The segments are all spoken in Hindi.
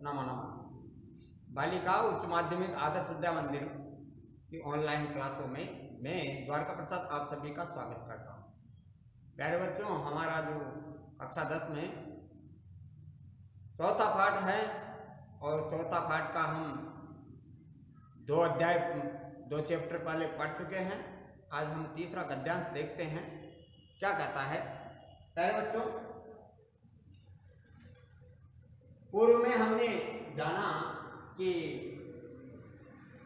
नमो नमः। बालिका उच्च माध्यमिक आदर्श विद्या मंदिर की ऑनलाइन क्लासों में मैं द्वारका प्रसाद आप सभी का स्वागत करता हूँ। प्यारे बच्चों, हमारा जो कक्षा 10 में चौथा पाठ है और चौथा पाठ का हम 2 चैप्टर पहले पढ़ चुके हैं। आज हम तीसरा गद्यांश देखते हैं क्या कहता है। प्यारे बच्चों, पूर्व में हमने जाना कि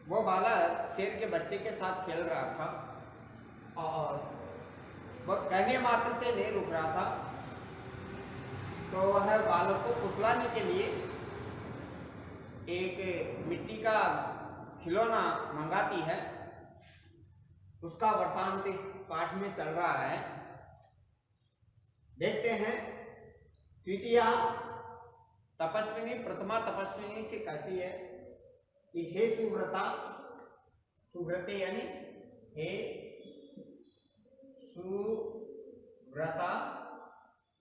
वो बालक शेर के बच्चे के साथ खेल रहा था और वह कहने मात्र से नहीं रुक रहा था, तो वह बालक को फुसलाने के लिए एक मिट्टी का खिलौना मंगाती है। उसका वृत्तांत इस पाठ में चल रहा है। देखते हैं। द्वितीया तपस्विनी प्रथमा तपस्विनी से कहती है कि हे सुव्रता, सुव्रते यानी हे सुव्रता।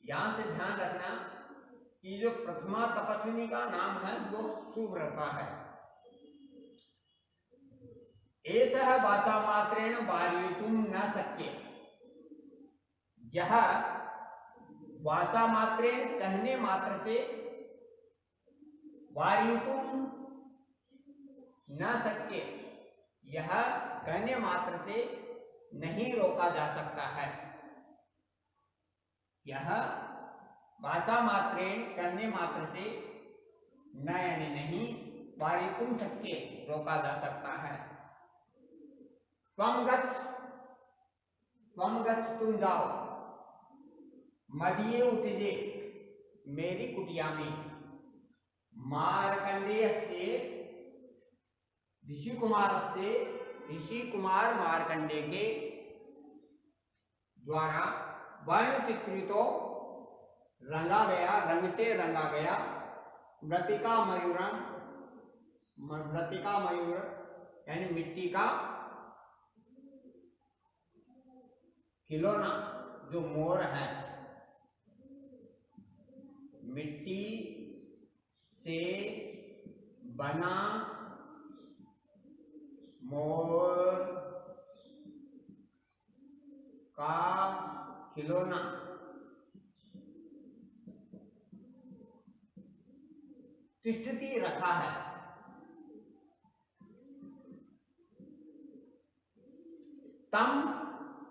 यहां से ध्यान रखना कि जो प्रथमा तपस्विनी का नाम है वो सुव्रता है। एषः वाचा मात्रेण वारयितुं न शक्य। यह वाचा मात्रेण कहने मात्र से, वारयितुं न शक्य, यह कहने मात्र से नहीं रोका जा सकता है। यह वाचा मात्रेण कहने मात्र से न यानी नहीं, वारयितुं शक्य रोका जा सकता है। त्वं गच्छ, तुम जाओ। मदीये उत्तिजे, मेरी कुटिया में। मार्कंडेय से ऋषि कुमार मार्कंडेय के द्वारा वर्ण चित्रितो रंगा गया, रंग से रंगा गया मृत्तिका मयूर यानी मिट्टी का खिलौना, जो मोर है। मिट्टी से बना मोर का खिलौना तिष्ठति रखा है। तम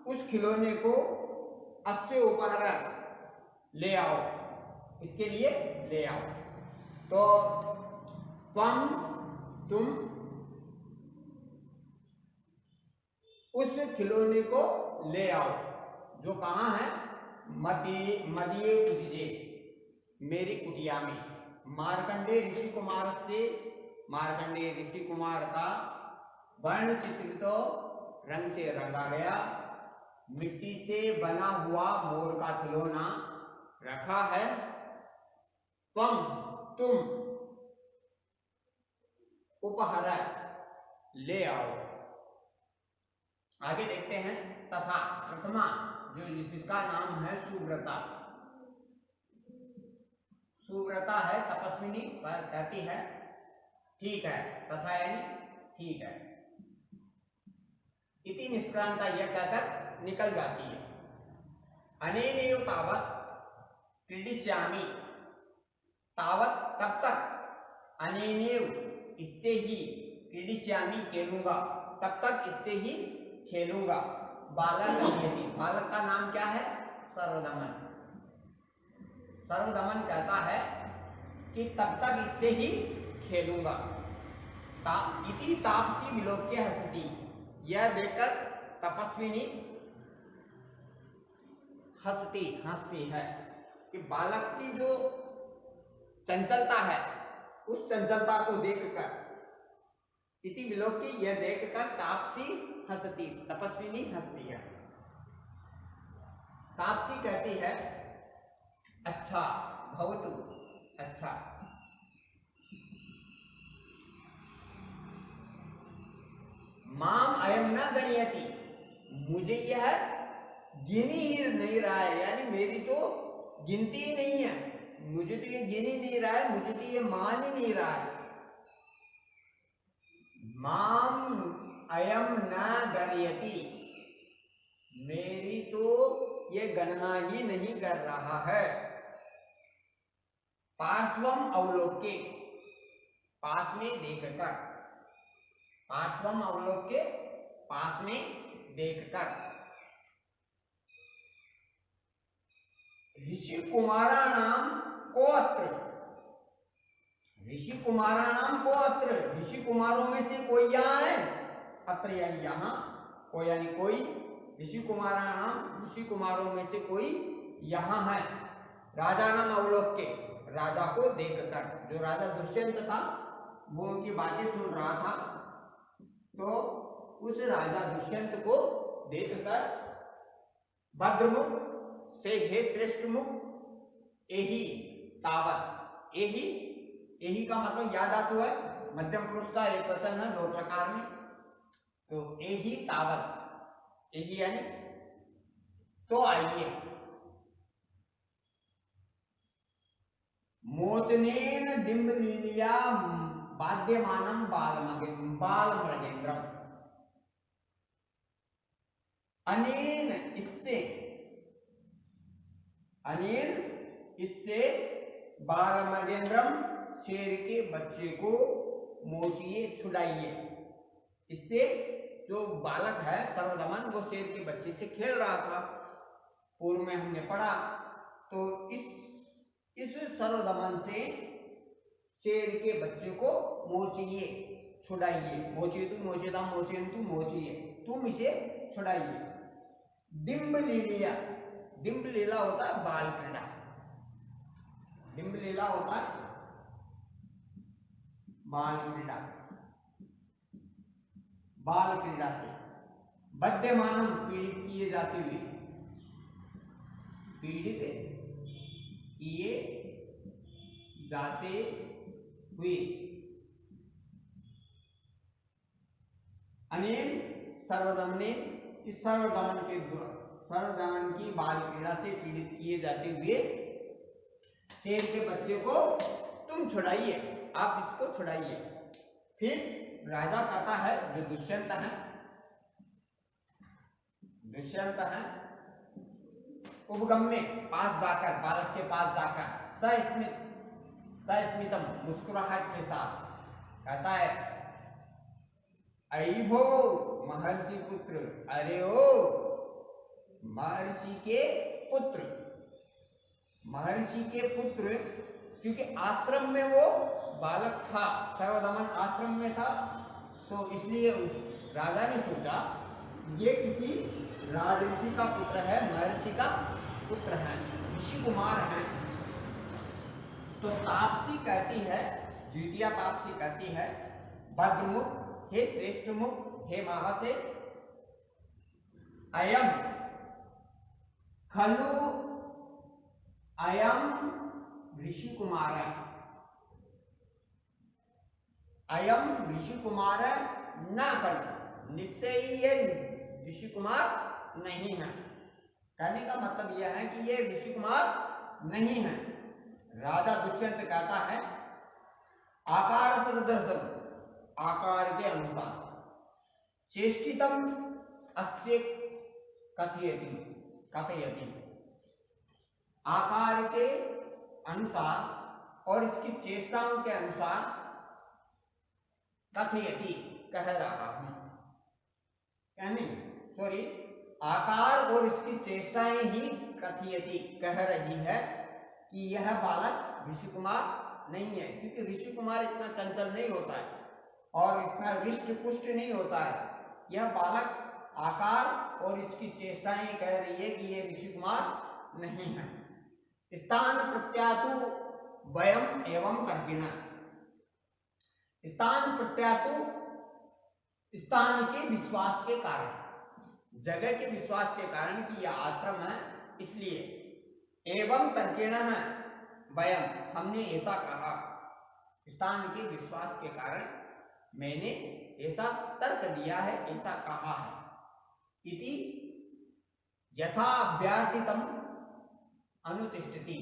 उस खिलौने को अस्य उपहर ले आओ, इसके लिए ले आओ। तो तुम उस खिलौने को ले आओ जो कहाँ है? मदीये उत्तिजे, मेरी कुटिया में। मार्कंडेय ऋषि कुमार का वर्ण चित्रित रंग से रंगा गया मिट्टी से बना हुआ मोर का खिलौना रखा है। तुम उपहर ले आओ। आगे देखते हैं। तथा प्रथमा, जिसका नाम है सुव्रता। सुव्रता है तपस्विनी, कहती है ठीक है। तथा यानी ठीक है। इति निष्क्रांता, यह कहकर निकल जाती है। अनेनैव तावत् क्रीडिष्यामि, तावत् तब तक, अनेनैव इससे ही, क्रीडिष्यामि खेलूंगा, तब तक इससे ही खेलूंगा। बालक बालक का नाम क्या है? सर्वदमन। सर्वदमन कहता है कि तब तक इससे ही खेलूंगा। इति तापसी विलोक्य हसति, यह देखकर तपस्विनी हंसती है कि बालक की जो चंचलता है, उस चंचलता को देखकर, इति विलोक्य, यह देखकर तापसी हंसती, तपस्विनी हंसती है। तापसी कहती है अच्छा भवतु, अच्छा। माम अयम न गणयति, मुझे यह गिनी ही नहीं रहा है, यानी मेरी तो गिनती ही नहीं है। मुझे तो ये गिन ही नहीं रहा है, मुझे तो ये मान ही नहीं रहा है। माम अयम न गणयति, मेरी तो ये गणना ही नहीं कर रहा है। पार्श्वम अवलोके, पास में देखकर, पार्श्वम अवलोके, पास में देखकर। ऋषि कुमाराणाम को अत्र, ऋषि कुमाराणाम को अत्र, ऋषि कुमारों में से कोई यहाँ है। अत्र यानी यहाँ, को यानी कोई, ऋषि कुमाराणाम, ऋषि कुमारों में से कोई यहाँ है। राजा नाम अवलोक के, राजा को देखकर, जो राजा दुष्यंत था वो उनकी बातें सुन रहा था, तो उस राजा दुष्यंत को देखकर भद्रमुख से, हे श्रेष्ठ मुख, एही तावत, एही, एही का मतलब या धातु है, मध्यम पुरुष का एक वचन है लोट लकार में, तो एही तावत, एही यानी तो आइए। मोचनेन डिम्बलीलिया वाद्यमानम बालमृगेन्द्रम, अनेन इससे, अनेन इससे बालमृगेन्द्रम शेर के बच्चे को मोचिए, छुड़ाइए। इससे जो बालक है सर्वदमन, वो शेर के बच्चे से खेल रहा था, पूर्व में हमने पढ़ा। तो इस सर्वदमन से शेर के बच्चे को मोचिए, छुड़ाइए। मोचिए तू मोचेदा मोचेन तू मोचिए, तुम इसे छुड़ाइए। डिम्ब लीलिया, डिम्ब लीला होता है बाल क्रीड़ा, डिम्ब लीला होता है बाल क्रीड़ा, बाल क्रीड़ा से। बद्यमानम पीड़ित किए जाते हुए, पीड़ित किए जाते हुए। अनेन सर्वदमने, इस सर्वदमन के द्वारा, सर्वदमन की बाल क्रीड़ा से पीड़ित किए जाते हुए शेर के बच्चे को तुम छुड़ाइए, आप इसको छुड़ाइए। फिर राजा कहता है, जो दुष्यंत है, दुष्यंत है, उपगम में पास जाकर, बालक के पास जाकर सस्मितम, मुस्कुराहट के साथ कहता है, अयिभो महर्षि पुत्र, अरे ओ महर्षि के पुत्र, महर्षि के पुत्र, क्योंकि आश्रम में वो बालक था, सर्वदमन आश्रम में था, तो इसलिए राजा ने सोचा ये किसी राजऋषि का पुत्र है, महर्षि का पुत्र है, ऋषि कुमार है। तो तापसी कहती है, द्वितीय तापसी कहती है, भद्रमुख, हे श्रेष्ठ मुख, हे महासे, अयम खलु अयम ऋषि कुमार, अयम ऋषि कुमार न खलु, निश्चय ये ऋषि कुमार नहीं है। कहने का मतलब यह है कि ये ऋषि कुमार नहीं है। राजा दुष्यंत कहता है, आकार सदर्शन, आकार के अनुसार, चेष्टितम अस्य कथयति, कथयति, आकार के अनुसार और इसकी चेष्टाओं के अनुसार, कथयति कह रहा हूं, यानी सॉरी, आकार और इसकी चेष्टाएं ही कथयति कह रही है कि यह बालक ऋषि कुमार नहीं है, क्योंकि ऋषि कुमार इतना चंचल नहीं होता है और इतना हृष्ट पुष्ट नहीं होता है। यह बालक आकार और इसकी चेष्टाएं कह रही है कि यह ऋषि कुमार नहीं है। स्थान प्रत्यातु वयम एवं कर्गिणा, स्थान प्रत्यातु, स्थान के विश्वास के कारण, जगह के विश्वास के कारण कि यह आश्रम है, इसलिए एवं तर्केण वयम, हमने ऐसा कहा, स्थान के विश्वास के कारण मैंने ऐसा तर्क दिया है, ऐसा कहा है। इति यथा अभ्यर्थितम अनुतिष्ठति,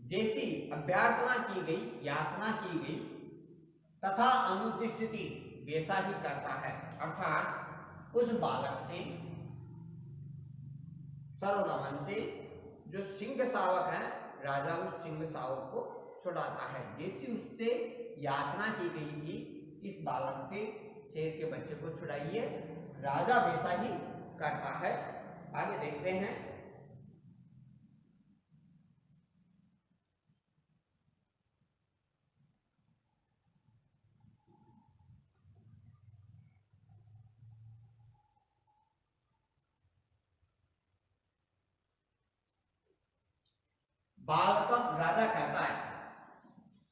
जैसी अभ्यर्थना की गई, याचना की गई, तथा अनुतिष्ठति वैसा ही करता है। अर्थात उस बालक से, सर्वदमन से, जो सिंह शावक है, राजा उस सिंह शावक को छुड़ाता है। जैसी उससे याचना की गई थी, इस बालक से शेर के बच्चे को छुड़ाइए, राजा वैसा ही करता है। आगे देखते हैं। बालकम, राजा कहता है,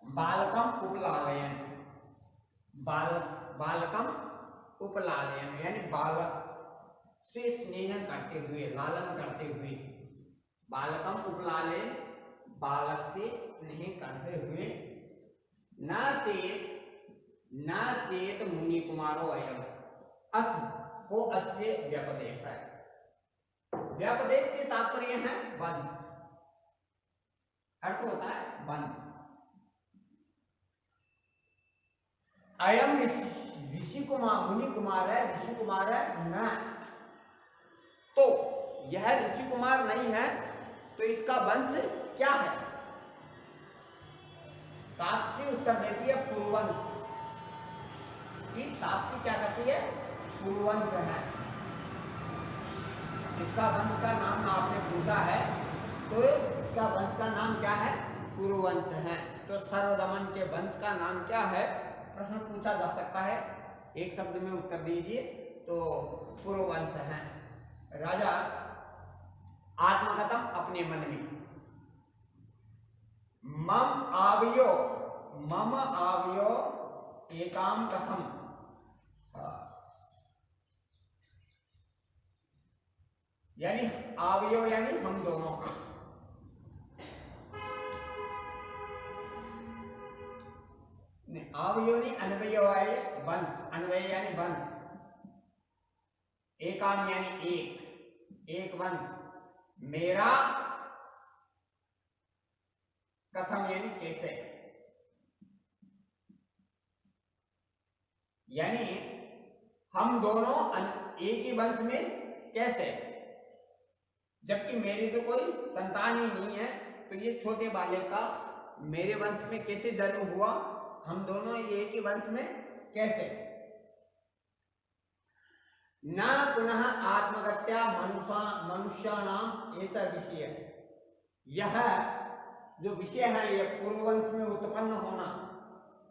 बालकम उपलालयन, बालकम उपलालयन यानी बालक से स्नेह करते हुए, लालन करते हुए, बालकम उपलालयन बालक से स्नेह करते हुए, न चेत मुनि कुमारो अयम, अथ को अस्य व्यपदेश है। व्यपदेश से तात्पर्य है वंश, अर्थ होता है वंश। अयम ऋषि कुमार, मुनि कुमार है, ऋषि कुमार है न, तो यह ऋषि कुमार नहीं है, तो इसका वंश क्या है? तापसी उत्तर देती है पूर्ववंश। तापसी क्या कहती है? पूर्ववंश है। इसका वंश का नाम आपने पूछा है, तो इसका वंश का नाम क्या है? पूर्ववंश है। तो सर्वदमन के वंश का नाम क्या है, प्रश्न पूछा जा सकता है। एक शब्द में उत्तर दीजिए। तो पूर्ववंश है। राजा आत्मकथम, अपने मन में, मम आवयो एकाम कथम, यानी आवयो यानी हम दोनों का, आवयो नहीं, अन्वय है वंश, अन्वय यानी वंश, एकाम यानी एक वंश, मेरा कथम यानी कैसे, यानी हम दोनों एक ही वंश में कैसे, जबकि मेरी तो कोई संतान ही नहीं है, तो ये छोटे बालक का मेरे वंश में कैसे जन्म हुआ, हम दोनों एक ही वंश में कैसे। न पुनः आत्मगत्या मनुष्याणाम ऐसा विषय, यह जो विषय है, यह पूर्ववंश में उत्पन्न होना,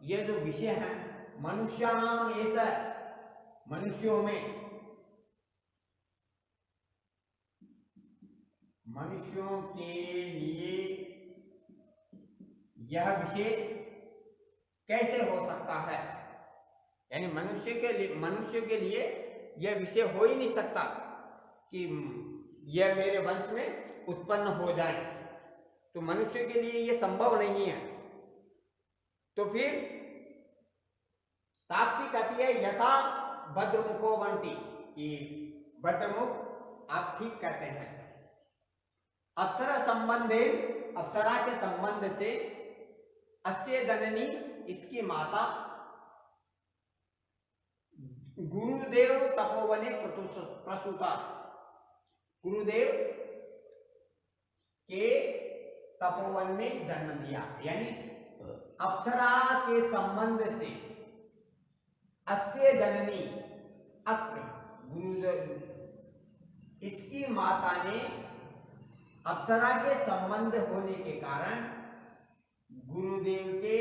यह जो विषय है, मनुष्याणाम ऐसा, मनुष्यों में, मनुष्यों के लिए यह विषय कैसे हो सकता है, यानी मनुष्य के लिए यह विषय हो ही नहीं सकता कि यह मेरे वंश में उत्पन्न हो जाए, तो मनुष्य के लिए यह संभव नहीं है। तो फिर तापसी कहती है यथा भद्रमुखो वंटी, कि भद्रमुख आप ठीक कहते हैं। अप्सरा संबंधे, अप्सरा के संबंध से, अस्य जननी इसकी माता, गुरुदेव तपोवने प्रसूता, गुरुदेव के तपोवन में जन्म दिया, यानी अप्सरा के संबंध से, अस्य जननी, अत्र गुरुदेव, इसकी माता ने अप्सरा के संबंध होने के कारण गुरुदेव के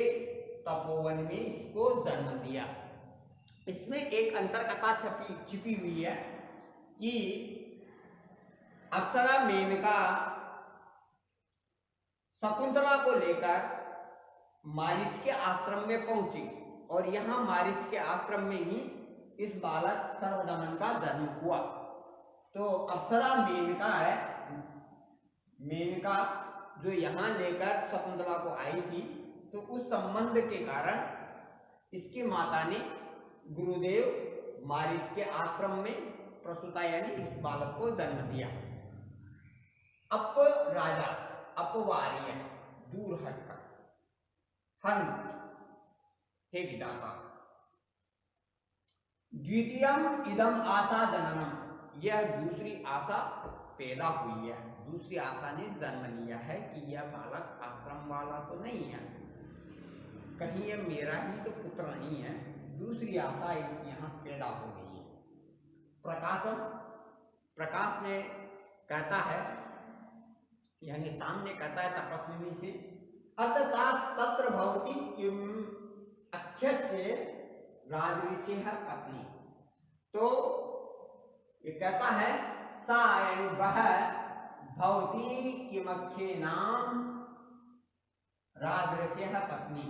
तपोवन में इसको जन्म दिया। इसमें एक अंतर कथा छिपी हुई है कि अप्सरा मेनका शकुंतला को लेकर मारीच के आश्रम में पहुंची, और यहां मारीच के आश्रम में ही इस बालक सर्वदमन का जन्म हुआ। तो अप्सरा मेनका है, मेनका जो यहां लेकर शकुंतला को आई थी, तो उस संबंध के कारण इसकी माता ने गुरुदेव मारीच के आश्रम में प्रसूता यानी इस बालक को जन्म दिया। अप राजा, अपवार्य, दूर हटकर। हंत हे विधाता। द्वितीयम इदम आशा जननम, यह दूसरी आशा पैदा हुई है, दूसरी आशा ने जन्म लिया है कि यह बालक आश्रम वाला तो नहीं है, कहीं यह मेरा ही तो पुत्र नहीं है, दूसरी आशा यहाँ पैदा हो गई है। प्रकाशम, प्रकाश में कहता है, यानी सामने कहता है तपस्विनी से, अतसा तत्र भवति किम अक्षस्य राजऋषि पत्नी। तो ये कहता है सा यानी वह भवती किमख्ये नाम राजऋषि पत्नी,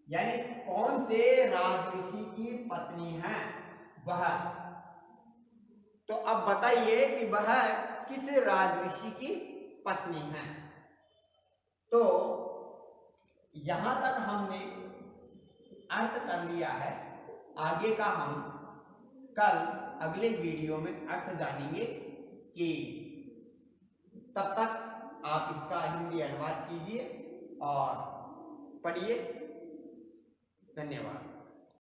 यानी कौन से राजऋषि की पत्नी है वह। तो अब बताइए कि वह किस राजऋषि की पत्नी है। तो यहां तक हमने अर्थ कर लिया है, आगे का हम कल अगले वीडियो में अर्थ जानेंगे। कि तब तक आप इसका हिंदी अनुवाद कीजिए और पढ़िए। धन्यवाद।